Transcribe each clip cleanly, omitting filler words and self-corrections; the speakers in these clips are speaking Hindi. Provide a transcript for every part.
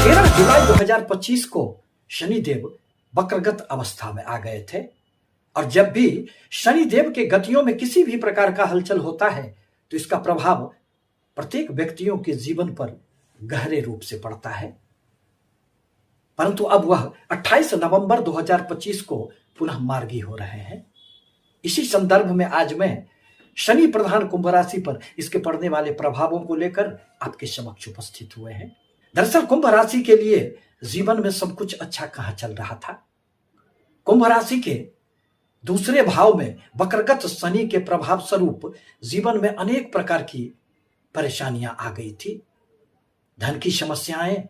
13 जुलाई 2025 को शनिदेव वक्रगत अवस्था में आ गए थे। और जब भी शनिदेव के गतियों में किसी भी प्रकार का हलचल होता है तो इसका प्रभाव प्रत्येक व्यक्तियों के जीवन पर गहरे रूप से पड़ता है। परंतु अब वह 28 नवंबर 2025 को पुनः मार्गी हो रहे हैं। इसी संदर्भ में आज मैं शनि प्रधान कुंभ राशि पर इसके पड़ने वाले प्रभावों को लेकर आपके समक्ष उपस्थित हुए हैं। दरअसल कुंभ राशि के लिए जीवन में सब कुछ अच्छा कहां चल रहा था। कुंभ राशि के दूसरे भाव में वक्रगत शनि के प्रभाव स्वरूप जीवन में अनेक प्रकार की परेशानियां आ गई थी। धन की समस्याएं,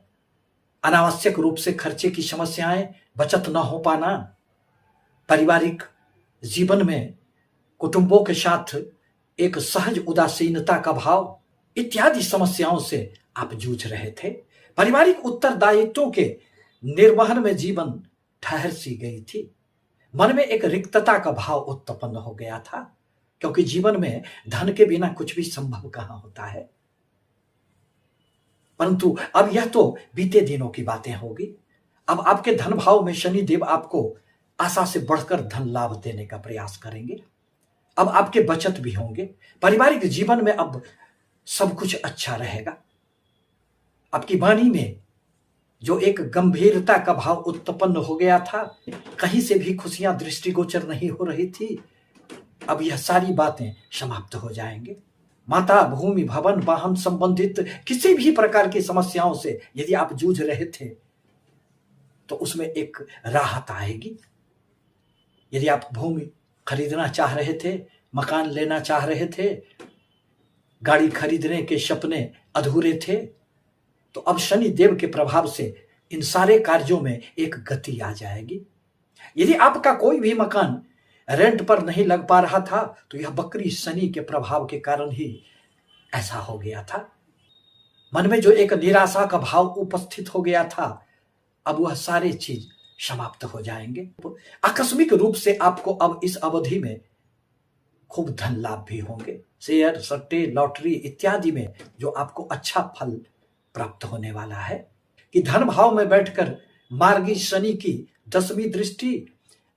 अनावश्यक रूप से खर्चे की समस्याएं, बचत न हो पाना, पारिवारिक जीवन में कुटुंबों के साथ एक सहज उदासीनता का भाव इत्यादि समस्याओं से आप जूझ रहे थे। पारिवारिक उत्तरदायित्वों के निर्वहन में जीवन ठहर सी गई थी। मन में एक रिक्तता का भाव उत्पन्न हो गया था, क्योंकि जीवन में धन के बिना कुछ भी संभव कहां होता है। परंतु अब यह तो बीते दिनों की बातें होगी। अब आपके धन भाव में शनिदेव आपको आशा से बढ़कर धन लाभ देने का प्रयास करेंगे। अब आपके बचत भी होंगे। पारिवारिक जीवन में अब सब कुछ अच्छा रहेगा। आपकी वाणी में जो एक गंभीरता का भाव उत्पन्न हो गया था, कहीं से भी खुशियां दृष्टिगोचर नहीं हो रही थी, अब यह सारी बातें समाप्त हो जाएंगे। माता, भूमि, भवन, वाहन संबंधित किसी भी प्रकार की समस्याओं से यदि आप जूझ रहे थे तो उसमें एक राहत आएगी। यदि आप भूमि खरीदना चाह रहे थे, मकान लेना चाह रहे थे, गाड़ी खरीदने के सपने अधूरे थे, तो अब शनि देव के प्रभाव से इन सारे कार्यों में एक गति आ जाएगी। यदि आपका कोई भी मकान रेंट पर नहीं लग पा रहा था तो यह वक्री शनि के प्रभाव के कारण ही ऐसा हो गया था। मन में जो एक निराशा का भाव उपस्थित हो गया था, अब वह सारे चीज समाप्त हो जाएंगे। आकस्मिक रूप से आपको अब इस अवधि में खूब धन लाभ भी होंगे। शेयर, सट्टे, लॉटरी इत्यादि में जो आपको अच्छा फल प्राप्त होने वाला है। कि धन भाव में बैठकर मार्गी शनि की 10वीं दृष्टि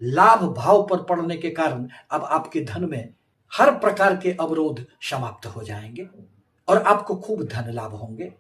लाभ भाव पर पड़ने के कारण अब आपके धन में हर प्रकार के अवरोध समाप्त हो जाएंगे और आपको खूब धन लाभ होंगे।